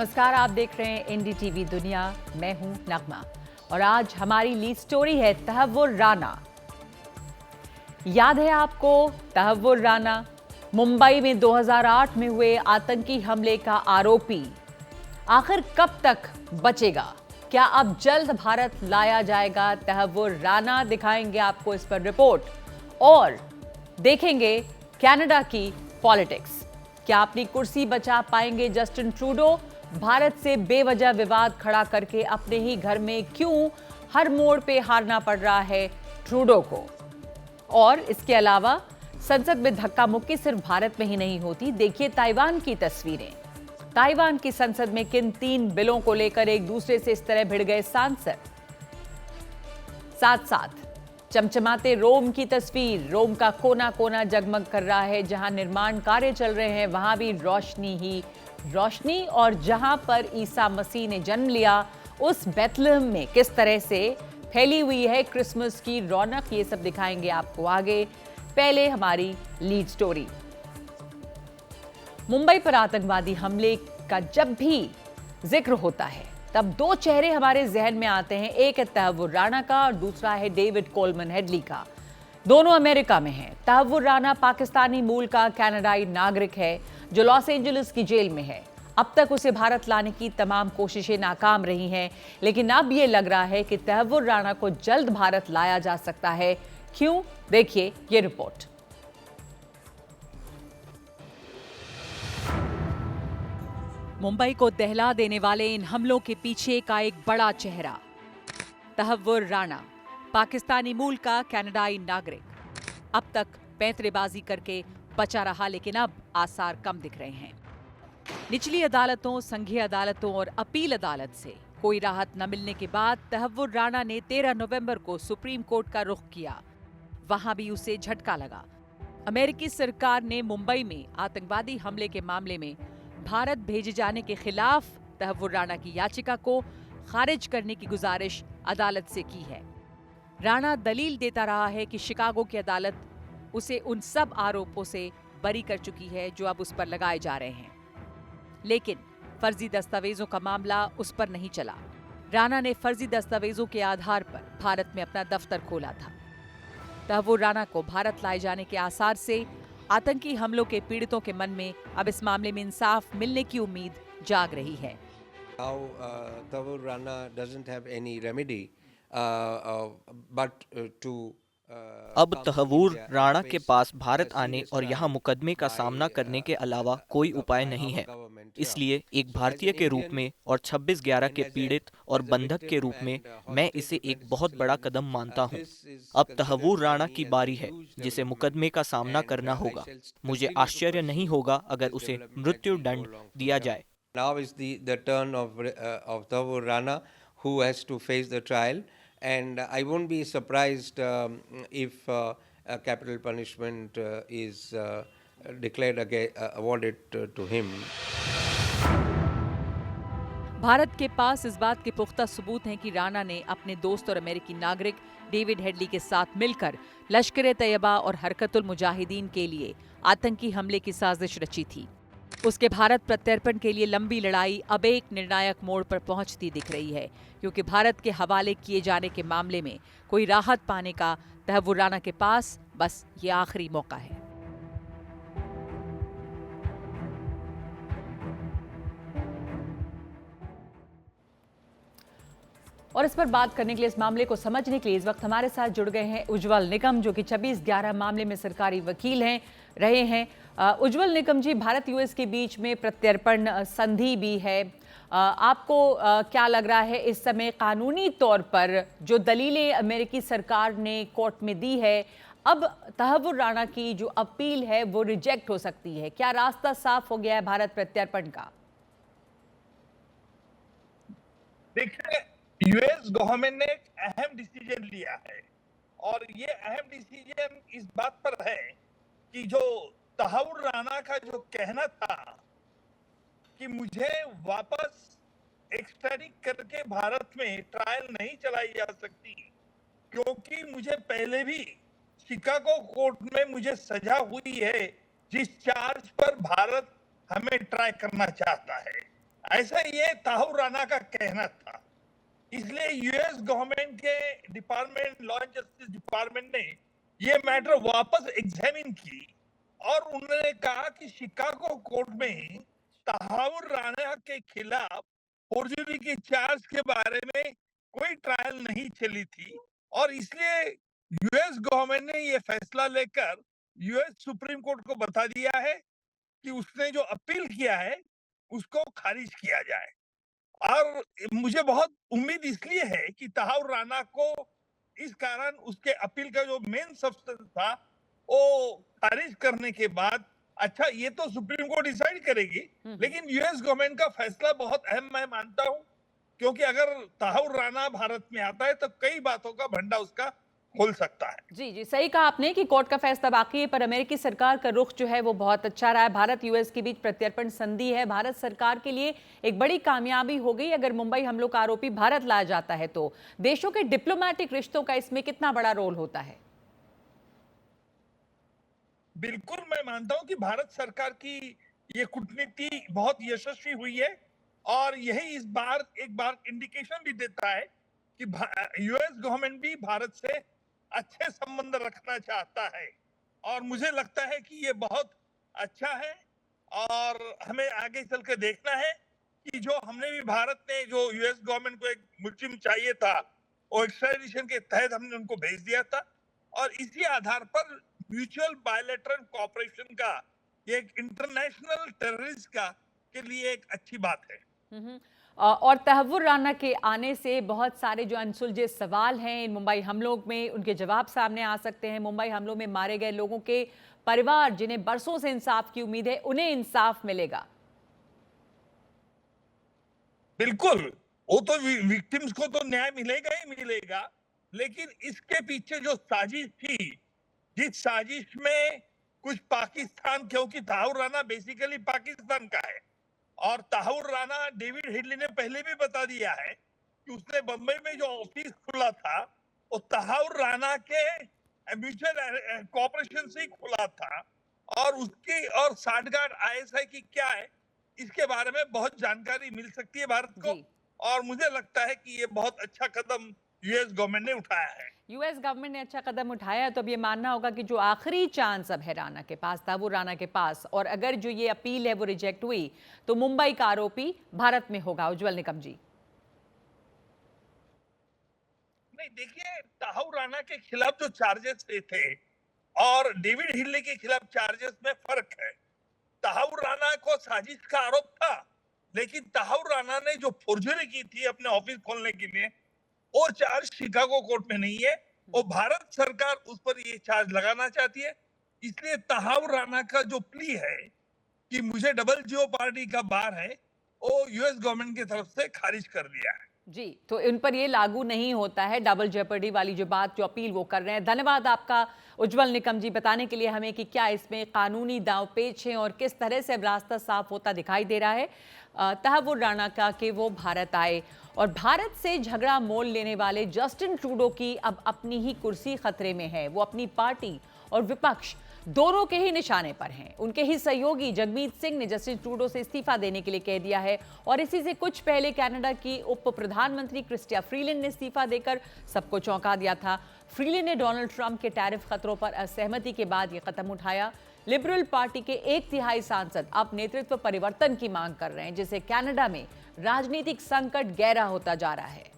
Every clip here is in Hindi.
नमस्कार, आप देख रहे हैं एनडीटीवी दुनिया। मैं हूं नगमा और आज हमारी लीड स्टोरी है तहव्वुर राना। याद है आपको तहव्वुर राना, मुंबई में 2008 में हुए आतंकी हमले का आरोपी। आखिर कब तक बचेगा? क्या अब जल्द भारत लाया जाएगा तहव्वुर राना? दिखाएंगे आपको इस पर रिपोर्ट और देखेंगे कनाडा की पॉलिटिक्स। क्या अपनी कुर्सी बचा पाएंगे जस्टिन ट्रूडो? भारत से बेवजह विवाद खड़ा करके अपने ही घर में क्यों हर मोड़ पे हारना पड़ रहा है ट्रूडो को? और इसके अलावा संसद में धक्का मुक्की सिर्फ भारत में ही नहीं होती। देखिए ताइवान की तस्वीरें। ताइवान की संसद में किन 3 बिलों को लेकर एक दूसरे से इस तरह भिड़ गए सांसद। साथ साथ चमचमाते रोम की तस्वीर। रोम का कोना कोना जगमग कर रहा है। जहां निर्माण कार्य चल रहे हैं वहां भी रोशनी ही रोशनी। और जहां पर ईसा मसीह ने जन्म लिया उस बेथलेहम में किस तरह से फैली हुई है क्रिसमस की रौनक, ये सब दिखाएंगे आपको आगे। पहले हमारी लीड स्टोरी। मुंबई पर आतंकवादी हमले का जब भी जिक्र होता है तब 2 चेहरे हमारे जहन में आते हैं। एक है तहव्वुर राणा का और दूसरा है डेविड कोलमन हेडली का। दोनों अमेरिका में हैं। तहव्वुर राणा पाकिस्तानी मूल का कनाडाई नागरिक है जो लॉस एंजलिस की जेल में है। अब तक उसे भारत लाने की तमाम कोशिशें नाकाम रही हैं, लेकिन अब यह लग रहा है कि तहव्वुर राणा को जल्द भारत लाया जा सकता है। क्यों? देखिए ये रिपोर्ट। मुंबई को दहला देने वाले इन हमलों के पीछे का एक बड़ा चेहरा तहव्वुर राणा, पाकिस्तानी मूल का कनाडाई नागरिक। अब तक पैंतरेबाजी करके बचा रहा, लेकिन अब आसार कम दिख रहे हैं। निचली अदालतों, संघीय अदालतों और अपील अदालत से कोई राहत न मिलने के बाद तहव्वुर राणा ने 13 नवंबर को सुप्रीम कोर्ट का रुख किया। वहां भी उसे झटका लगा। अमेरिकी सरकार ने मुंबई में आतंकवादी हमले के मामले में भारत भेजे जाने के खिलाफ तहव्वुर राणा की याचिका को खारिज करने की गुजारिश अदालत से की है। राणा दलील देता रहा है कि शिकागो की अदालत उसे उन सब आरोपों से बरी कर चुकी है जो अब उस पर लगाए जा रहे हैं, लेकिन फर्जी दस्तावेजों का मामला उस पर नहीं चला। राणा ने फर्जी दस्तावेजों के आधार पर भारत में अपना दफ्तर खोला था। तहव्वुर राणा को भारत लाए जाने के आसार से आतंकी हमलों के पीड़ितों के मन में अब इस मामले में इंसाफ मिलने की उम्मीद जाग रही है। Now, Tavur Rana doesn't have any remedy, but to अब तहव्वुर राणा के पास भारत आने और यहाँ मुकदमे का सामना करने के अलावा कोई उपाय नहीं है। इसलिए एक भारतीय के रूप में और 26/11 के पीड़ित और बंधक के रूप में मैं इसे एक बहुत बड़ा कदम मानता हूँ। अब तहव्वुर राणा की बारी है जिसे मुकदमे का सामना करना होगा। मुझे आश्चर्य नहीं होगा अगर उसे मृत्यु दंड दिया जाए। Now is the turn of Tavur Rana, who has to face the trial, and I won't be surprised if a capital punishment is declared awarded to him. Bharat के पास इस बात के पुख्ता सबूत हैं कि राणा ने अपने दोस्त और अमेरिकी नागरिक डेविड हेडली के साथ मिलकर लश्कर-ए-तैयबा और हरकतुल मुजाहिदीन के लिए आतंकी हमले की साजिश रची थी। उसके भारत प्रत्यर्पण के लिए लंबी लड़ाई अब एक निर्णायक मोड़ पर पहुंचती दिख रही है, क्योंकि भारत के हवाले किए जाने के मामले में कोई राहत पाने का तहव्वुर राणा के पास बस ये आखिरी मौका है। और इस पर बात करने के लिए, इस मामले को समझने के लिए इस वक्त हमारे साथ जुड़ गए हैं उज्ज्वल निकम, जो कि 26/11 मामले में सरकारी वकील रहे हैं। उज्ज्वल निकम जी, भारत यूएस के बीच में प्रत्यर्पण संधि भी है। आपको क्या लग रहा है इस समय कानूनी तौर पर जो दलीलें अमेरिकी सरकार ने कोर्ट में दी है, अब तहव्वुर राणा की जो अपील है वो रिजेक्ट हो सकती है? क्या रास्ता साफ हो गया है भारत प्रत्यर्पण का? देखिए, यूएस गवर्नमेंट ने एक अहम डिसीजन लिया है और ये अहम डिसीजन इस बात पर है कि जो तहव्वुर राणा का जो कहना था कि मुझे वापस एक्सट्रैडिट करके भारत में ट्रायल नहीं चलाई जा सकती क्योंकि मुझे पहले भी शिकागो कोर्ट में मुझे सजा हुई है जिस चार्ज पर भारत हमें ट्राई करना चाहता है। ऐसा ये ताहूर राणा का कहना था। इसलिए यूएस गवर्नमेंट के department, law and justice department ने ये मैटर वापस एग्जामिन की और उन्होंने कहा कि शिकागो कोर्ट में ताहूर राणा के खिलाफ फोर्जरी के चार्ज के बारे में कोई ट्रायल नहीं चली थी और इसलिए यूएस गवर्नमेंट ने ये फैसला लेकर यूएस सुप्रीम कोर्ट को बता दिया है कि उसने जो अपील किया है उसको खारिज किया जाए। और मुझे बहुत उम्मीद इसलिए है कि ताहूर राणा को इस कारण उसके अपील का जो मेन सब्सटेंस था वो खारिज करने के बाद, अच्छा ये तो सुप्रीम कोर्ट डिसाइड करेगी, लेकिन यूएस गवर्नमेंट का फैसला बहुत अहम मैं मानता हूं, क्योंकि अगर ताहूर राणा भारत में आता है तो कई बातों का भंडा उसका खोल सकता है। जी जी, सही कहा आपने कि कोर्ट का फैसला बाकी है, पर अमेरिकी सरकार का रुख जो है वो बहुत अच्छा रहा है। भारत यूएस के बीच प्रत्यर्पण संधि है, भारत सरकार के लिए एक बड़ी कामयाबी हो गई। अगर मुंबई हमलों का आरोपी भारत लाया जाता है तो देशों के डिप्लोमेटिक रिश्तों का इसमें कितना बड़ा रोल होता है? बिल्कुल, मैं मानता हूं कि भारत सरकार की ये कूटनीति बहुत यशस्वी हुई है और यही इस बार एक बार इंडिकेशन भी देता है कि यूएस गवर्नमेंट भी भारत से अच्छे संबंध रखना चाहता है और मुझे लगता है कि ये बहुत अच्छा है और हमें आगे चल के देखना है कि जो हमने भी भारत ने जो यूएस गवर्नमेंट को एक मुलजिम चाहिए था वो एक्स्ट्राडिशन के तहत हमने उनको भेज दिया था और इसी आधार पर म्यूचुअल बायलैटरल कोऑपरेशन का ये एक इंटरनेशनल टेररिस्ट का के लिए एक अच्छी बात है। और तहव्वुर राणा के आने से बहुत सारे जो अनसुलझे सवाल हैं इन मुंबई हमलों में, उनके जवाब सामने आ सकते हैं। मुंबई हमलों में मारे गए लोगों के परिवार जिन्हें बरसों से इंसाफ की उम्मीद है, उन्हें इंसाफ मिलेगा। बिल्कुल, वो तो विक्टिम्स को तो न्याय मिलेगा ही मिलेगा, लेकिन इसके पीछे जो साजिश थी, जिस साजिश में कुछ पाकिस्तान, क्योंकि ताहूर राणा बेसिकली पाकिस्तान का है और ताहूर राणा, डेविड हेडली ने पहले भी बता दिया है कि उसने बंबई में जो ऑफिस खुला था वो ताहूर राणा के म्यूचुअल कोऑपरेशन से ही खुला था और उसकी और साठगांठ आईएसआई की क्या है इसके बारे में बहुत जानकारी मिल सकती है भारत को और मुझे लगता है कि ये बहुत अच्छा कदम यूएस गवर्नमेंट ने उठाया है। यूएस गवर्नमेंट ने अच्छा कदम उठाया तो अब ये मानना होगा कि जो आखिरी चांस अब है राणा के पास, ताहूर राणा के पास, और अगर जो ये अपील है वो रिजेक्ट हुई तो मुंबई का आरोपी भारत में होगा। उज्जवल निकम जी। नहीं, देखिए, ताहूर राणा के खिलाफ जो चार्जेस थे और डेविड हिडली के खिलाफ चार्जेस में फर्क है। ताहूर राणा को साजिश का आरोप था, लेकिन ताहूर राणा ने जो फोर्जरी की थी अपने ऑफिस खोलने के लिए, वो चार्ज शिकागो कोर्ट में नहीं है। और भारत सरकार उस पर ये चार्ज लगाना चाहती है, इसलिए ताहूर राणा का जो प्ली है कि मुझे डबल जीओ पार्टी का बार है, वो यूएस गवर्नमेंट की तरफ से खारिज कर दिया है। जी, तो इन पर ये लागू नहीं होता है डबल जेपर्डी वाली जो बात, जो अपील वो कर रहे हैं। धन्यवाद आपका उज्जवल निकम जी बताने के लिए हमें कि क्या इसमें कानूनी दांवपेच है और किस तरह से अब रास्ता साफ होता दिखाई दे रहा है तहव्वुर राणा का कि वो भारत आए। और भारत से झगड़ा मोल लेने वाले जस्टिन ट्रूडो की अब अपनी ही कुर्सी खतरे में है। वो अपनी पार्टी और विपक्ष दोनों के ही निशाने पर हैं। उनके ही सहयोगी जगमीत सिंह ने जस्टिन ट्रूडो से इस्तीफा देने के लिए कह दिया है और इसी से कुछ पहले कनाडा की उप प्रधानमंत्री क्रिस्टिया फ्रीलैंड ने इस्तीफा देकर सबको चौंका दिया था। फ्रीलैंड ने डोनाल्ड ट्रंप के टैरिफ खतरों पर असहमति के बाद यह कदम उठाया। लिबरल पार्टी के 1/3 सांसद अब नेतृत्व परिवर्तन की मांग कर रहे हैं, जिससे कनाडा में राजनीतिक संकट गहरा होता जा रहा है।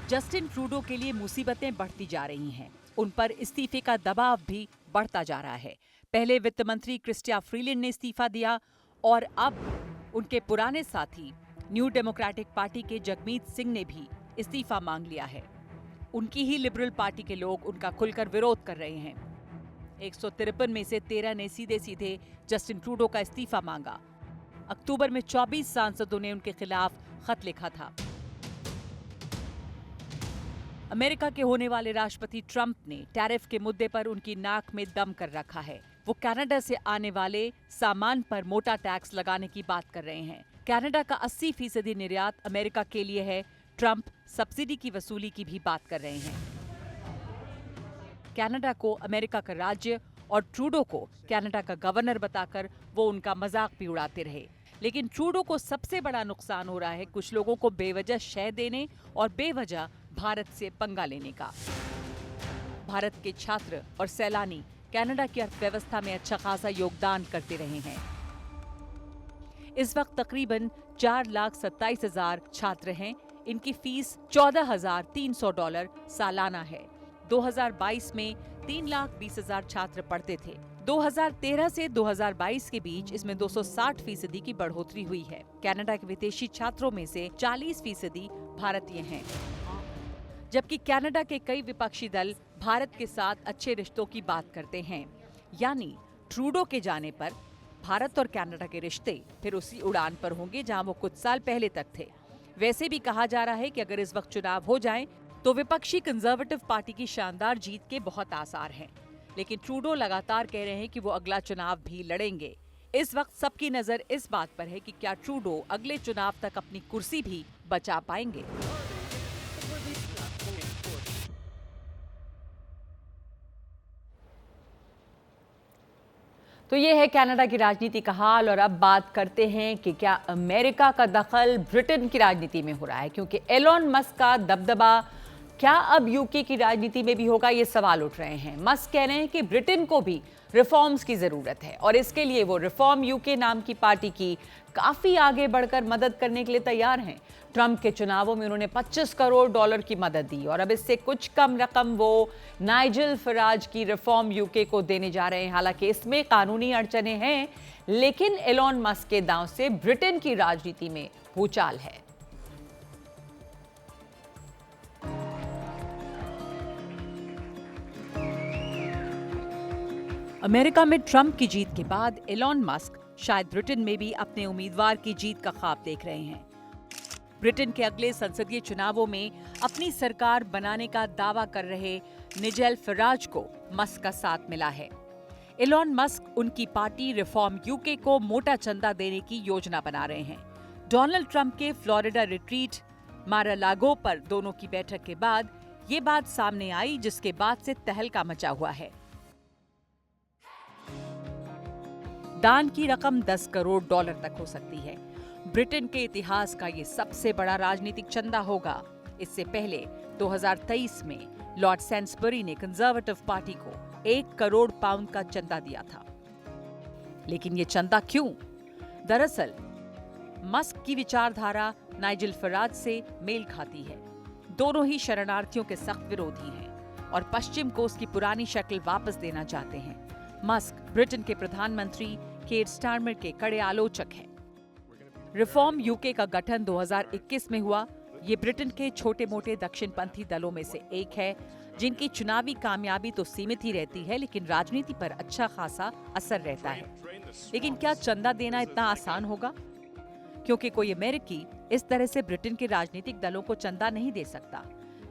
जस्टिन ट्रूडो के लिए मुसीबतें बढ़ती जा रही हैं। उन पर इस्तीफे का दबाव भी बढ़ता जा रहा है। पहले वित्त मंत्री क्रिस्टिया फ्रीलैंड ने इस्तीफा दिया और अब उनके पुराने साथी न्यू डेमोक्रेटिक पार्टी के जगमीत सिंह ने भी इस्तीफा मांग लिया है। उनकी ही लिबरल पार्टी के लोग उनका खुलकर विरोध कर रहे हैं। 153 में से 13 ने सीधे सीधे जस्टिन ट्रूडो का इस्तीफा मांगा। अक्टूबर में 24 सांसदों ने उनके खिलाफ खत लिखा था। अमेरिका के होने वाले राष्ट्रपति ट्रंप ने टैरिफ के मुद्दे पर उनकी नाक में दम कर रखा है। वो कनाडा से आने वाले सामान पर मोटा टैक्स लगाने की बात कर रहे हैं। कनाडा का 80% निर्यात अमेरिका के लिए है। ट्रंप सब्सिडी की वसूली की भी बात कर रहे हैं। कनाडा को अमेरिका का राज्य और ट्रूडो को कनाडा का गवर्नर बताकर वो उनका मजाक भी उड़ाते रहे। लेकिन ट्रूडो को सबसे बड़ा नुकसान हो रहा है कुछ लोगों को बेवजह शय देने और बेवजह भारत से पंगा लेने का। भारत के छात्र और सैलानी कनाडा की अर्थव्यवस्था में अच्छा खासा योगदान करते रहे हैं। इस वक्त तकरीबन 4,27,000 छात्र हैं। इनकी फीस $14,300 सालाना है। 2022 में 3,20,000 छात्र पढ़ते थे। 2013 से 2022 के बीच इसमें 260% की बढ़ोतरी हुई है। कनाडा के विदेशी छात्रों में से 40% भारतीय हैं, जबकि कनाडा के कई विपक्षी दल भारत के साथ अच्छे रिश्तों की बात करते हैं। यानी ट्रूडो के जाने पर भारत और कनाडा के रिश्ते फिर उसी उड़ान पर होंगे जहां वो कुछ साल पहले तक थे। वैसे भी कहा जा रहा है कि अगर इस वक्त चुनाव हो जाएं, तो विपक्षी कंजर्वेटिव पार्टी की शानदार जीत के बहुत आसार हैं। लेकिन ट्रूडो लगातार कह रहे हैं कि वो अगला चुनाव भी लड़ेंगे। इस वक्त सबकी नजर इस बात पर है कि क्या ट्रूडो अगले चुनाव तक अपनी कुर्सी भी बचा पाएंगे। तो ये है कनाडा की राजनीति का हाल। और अब बात करते हैं कि क्या अमेरिका का दखल ब्रिटेन की राजनीति में हो रहा है, क्योंकि एलोन मस्क का दबदबा क्या अब यूके की राजनीति में भी होगा, ये सवाल उठ रहे हैं। मस्क कह रहे हैं कि ब्रिटेन को भी रिफॉर्म्स की जरूरत है और इसके लिए वो रिफॉर्म यूके नाम की पार्टी की काफी आगे बढ़कर मदद करने के लिए तैयार हैं। ट्रंप के चुनावों में उन्होंने $25 करोड़ की मदद दी और अब इससे कुछ कम रकम वो नाइजेल फराज की रिफॉर्म यूके को देने जा रहे हैं। हालांकि इसमें कानूनी अड़चने हैं, लेकिन एलोन मस्क के दांव से ब्रिटेन की राजनीति में भूचाल है। अमेरिका में ट्रंप की जीत के बाद एलोन मस्क शायद ब्रिटेन में भी अपने उम्मीदवार की जीत का ख्वाब देख रहे हैं। ब्रिटेन के अगले संसदीय चुनावों में अपनी सरकार बनाने का दावा कर रहे नाइजेल फराज को मस्क का साथ मिला है। एलोन मस्क उनकी पार्टी रिफॉर्म यूके को मोटा चंदा देने की योजना बना रहे हैं। डोनाल्ड ट्रंप के फ्लोरिडा रिट्रीट मार-आ-लागो पर दोनों की बैठक के बाद ये बात सामने आई, जिसके बाद से तहलका मचा हुआ है। दान की रकम $10 करोड़ तक हो सकती है। ब्रिटेन के इतिहास का ये सबसे बड़ा राजनीतिक चंदा होगा। इससे पहले 2023 में लॉर्ड सैन्सबरी ने कंजर्वेटिव पार्टी को £1 करोड़ का चंदा दिया था। लेकिन ये चंदा क्यों? दरअसल मस्क की विचारधारा नाइजेल फराज से मेल खाती है। दोनों ही शरणार्थियों के सख्त विरोधी हैं और पश्चिम को उसकी पुरानी शक्ल वापस देना चाहते हैं। मस्क ब्रिटेन के प्रधानमंत्री कीर स्टारमर के कड़े आलोचक हैं। रिफॉर्म यूके का गठन 2021 में हुआ। ये ब्रिटेन के छोटे मोटे दक्षिणपंथी दलों में से एक है, जिनकी चुनावी कामयाबी तो सीमित ही रहती है, लेकिन राजनीति पर अच्छा खासा असर रहता है। लेकिन क्या चंदा देना इतना आसान होगा? क्योंकि कोई अमेरिकी इस तरह से ब्रिटेन के राजनीतिक दलों को चंदा नहीं दे सकता।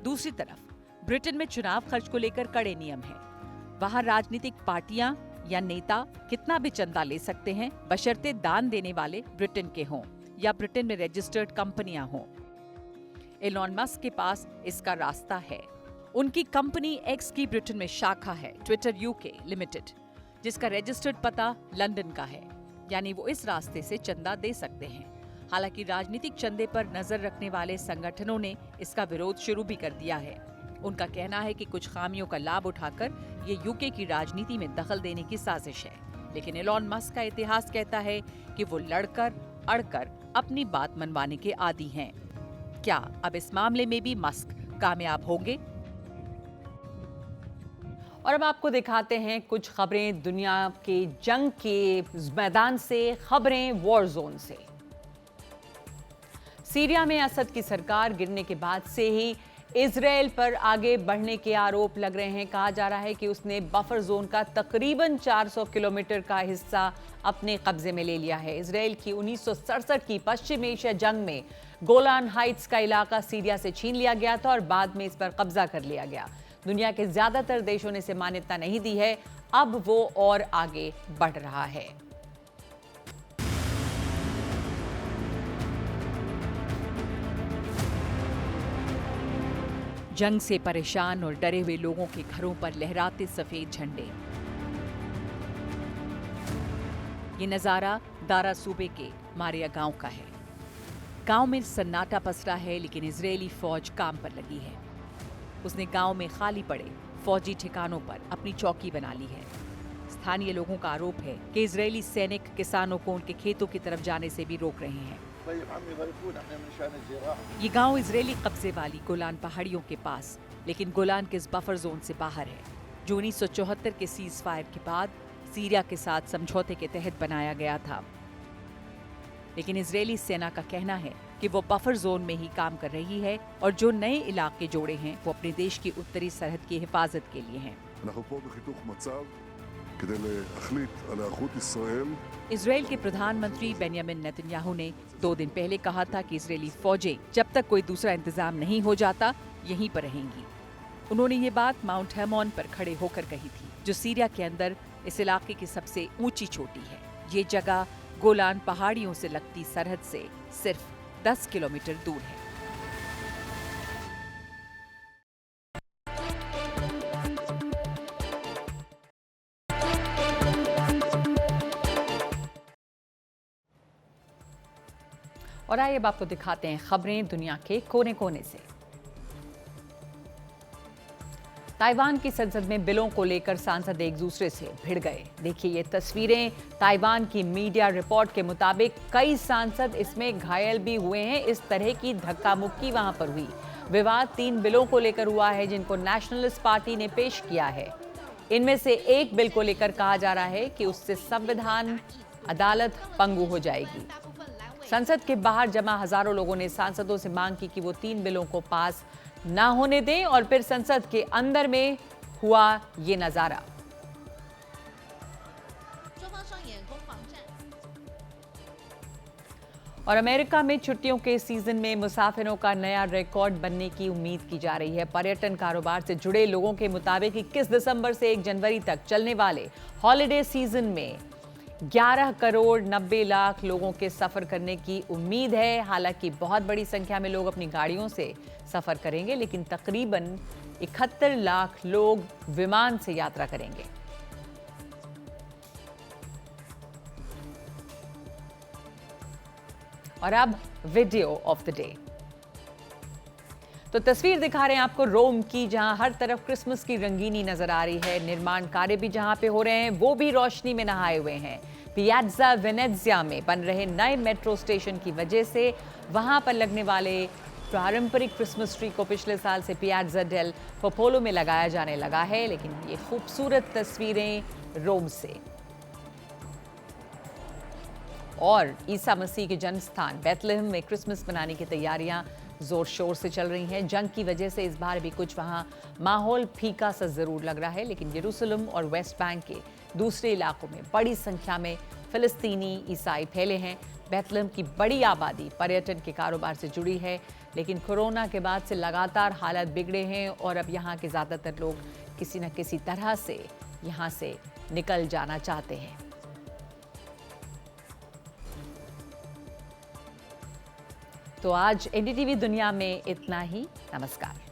दूसरी तरफ ब्रिटेन में चुनाव खर्च को लेकर कड़े नियम हैं। वहाँ राजनीतिक पार्टियां या नेता कितना भी चंदा ले सकते हैं, बशर्ते दान देने वाले ब्रिटेन के हों या ब्रिटेन में रजिस्टर्ड कंपनियां हों। एलोन मस्क के पास इसका रास्ता है। उनकी कंपनी एक्स की ब्रिटेन में शाखा है, ट्विटर यूके लिमिटेड, जिसका रजिस्टर्ड पता लंदन का है। यानी वो इस रास्ते से चंदा दे सकते हैं। हालांकि राजनीतिक चंदे पर नजर रखने वाले संगठनों ने इसका विरोध शुरू भी कर दिया है। उनका कहना है कि कुछ खामियों का लाभ उठाकर ये यूके की राजनीति में दखल देने की साजिश है। लेकिन एलोन मस्क का इतिहास कहता है कि वो लड़कर अड़कर अपनी बात मनवाने के आदी हैं। क्या अब इस मामले में भी मस्क कामयाब होंगे? और अब आपको दिखाते हैं कुछ खबरें दुनिया के जंग के मैदान से, खबरें वॉर जोन से। सीरिया में असद की सरकार गिरने के बाद से ही इजराइल पर आगे बढ़ने के आरोप लग रहे हैं। कहा जा रहा है कि उसने बफर जोन का तकरीबन 400 किलोमीटर का हिस्सा अपने कब्जे में ले लिया है। इजराइल की 1967 की पश्चिम एशिया जंग में गोलान हाइट्स का इलाका सीरिया से छीन लिया गया था और बाद में इस पर कब्जा कर लिया गया। दुनिया के ज्यादातर देशों ने इसे मान्यता नहीं दी है। अब वो और आगे बढ़ रहा है। जंग से परेशान और डरे हुए लोगों के घरों पर लहराते सफेद झंडे। ये नजारा दारा सूबे के मारिया गांव का है। गांव में सन्नाटा पसरा है, लेकिन इजरायली फौज काम पर लगी है। उसने गांव में खाली पड़े फौजी ठिकानों पर अपनी चौकी बना ली है। स्थानीय लोगों का आरोप है कि इजरायली सैनिक किसानों को उनके खेतों की तरफ जाने से भी रोक रहे हैं। ये गांव इजरायली कब्जे वाली गोलान पहाड़ियों के पास, लेकिन गोलान के इस बफर जोन से बाहर है, जो 1974 के सीज फायर के बाद सीरिया के साथ समझौते के तहत बनाया गया था। लेकिन इजरायली सेना का कहना है कि वो बफर जोन में ही काम कर रही है और जो नए इलाके जोड़े हैं वो अपने देश की उत्तरी सरहद की हिफाजत के लिए हैं। इजराइल के प्रधानमंत्री बेंयामिन नेतन्याहू ने 2 दिन पहले कहा था कि इजरायली फौजें जब तक कोई दूसरा इंतजाम नहीं हो जाता यहीं पर रहेंगी। उन्होंने ये बात माउंट हेमोन पर खड़े होकर कही थी, जो सीरिया के अंदर इस इलाके की सबसे ऊंची चोटी है। ये जगह गोलान पहाड़ियों से लगती सरहद से सिर्फ 10 किलोमीटर दूर है। और आइए अब आपको दिखाते हैं खबरें दुनिया के कोने कोने से। ताइवान की संसद में बिलों को लेकर सांसद एक दूसरे से भिड़ गए। देखिए ये तस्वीरें। ताइवान की मीडिया रिपोर्ट के मुताबिक कई सांसद इसमें घायल भी हुए हैं। इस तरह की धक्का मुक्की वहां पर हुई। विवाद 3 बिलों को लेकर हुआ है, जिनको नेशनलिस्ट पार्टी ने पेश किया है। इनमें से एक बिल को लेकर कहा जा रहा है कि उससे संविधान अदालत पंगु हो जाएगी। संसद के बाहर जमा हजारों लोगों ने सांसदों से मांग की कि वो 3 बिलों को पास ना होने दें, और फिर संसद के अंदर में हुआ ये नजारा। और अमेरिका में छुट्टियों के सीजन में मुसाफिरों का नया रिकॉर्ड बनने की उम्मीद की जा रही है। पर्यटन कारोबार से जुड़े लोगों के मुताबिक 21 दिसंबर से 1 जनवरी तक चलने वाले हॉलिडे सीजन में 11 करोड़ 90 लाख लोगों के सफर करने की उम्मीद है। हालांकि बहुत बड़ी संख्या में लोग अपनी गाड़ियों से सफर करेंगे, लेकिन तकरीबन 71 लाख लोग विमान से यात्रा करेंगे। और अब वीडियो ऑफ द डे। तो तस्वीर दिखा रहे हैं आपको रोम की, जहां हर तरफ क्रिसमस की रंगीनी नजर आ रही है। निर्माण कार्य भी जहां पे हो रहे हैं वो भी रोशनी में नहाए हुए हैं। पियाज़ा वेनेज़िया में बन रहे नए मेट्रो स्टेशन की वजह से वहां पर लगने वाले पारंपरिक क्रिसमस ट्री को पिछले साल से पियाज़ा डेल पोपोलो में लगाया जाने लगा है। लेकिन ये खूबसूरत तस्वीरें रोम से। और ईसा मसीह के जन्म स्थान बेथलेहम में क्रिसमस मनाने की तैयारियां जोर शोर से चल रही हैं। जंग की वजह से इस बार भी कुछ वहां माहौल फीका सा जरूर लग रहा है, लेकिन यरूशलेम और वेस्ट बैंक के दूसरे इलाकों में बड़ी संख्या में फिलिस्तीनी ईसाई फैले हैं। बेथलेहम की बड़ी आबादी पर्यटन के कारोबार से जुड़ी है, लेकिन कोरोना के बाद से लगातार हालात बिगड़े हैं और अब यहाँ के ज़्यादातर लोग किसी न किसी तरह से यहाँ से निकल जाना चाहते हैं। तो आज एनडीटीवी दुनिया में इतना ही। नमस्कार।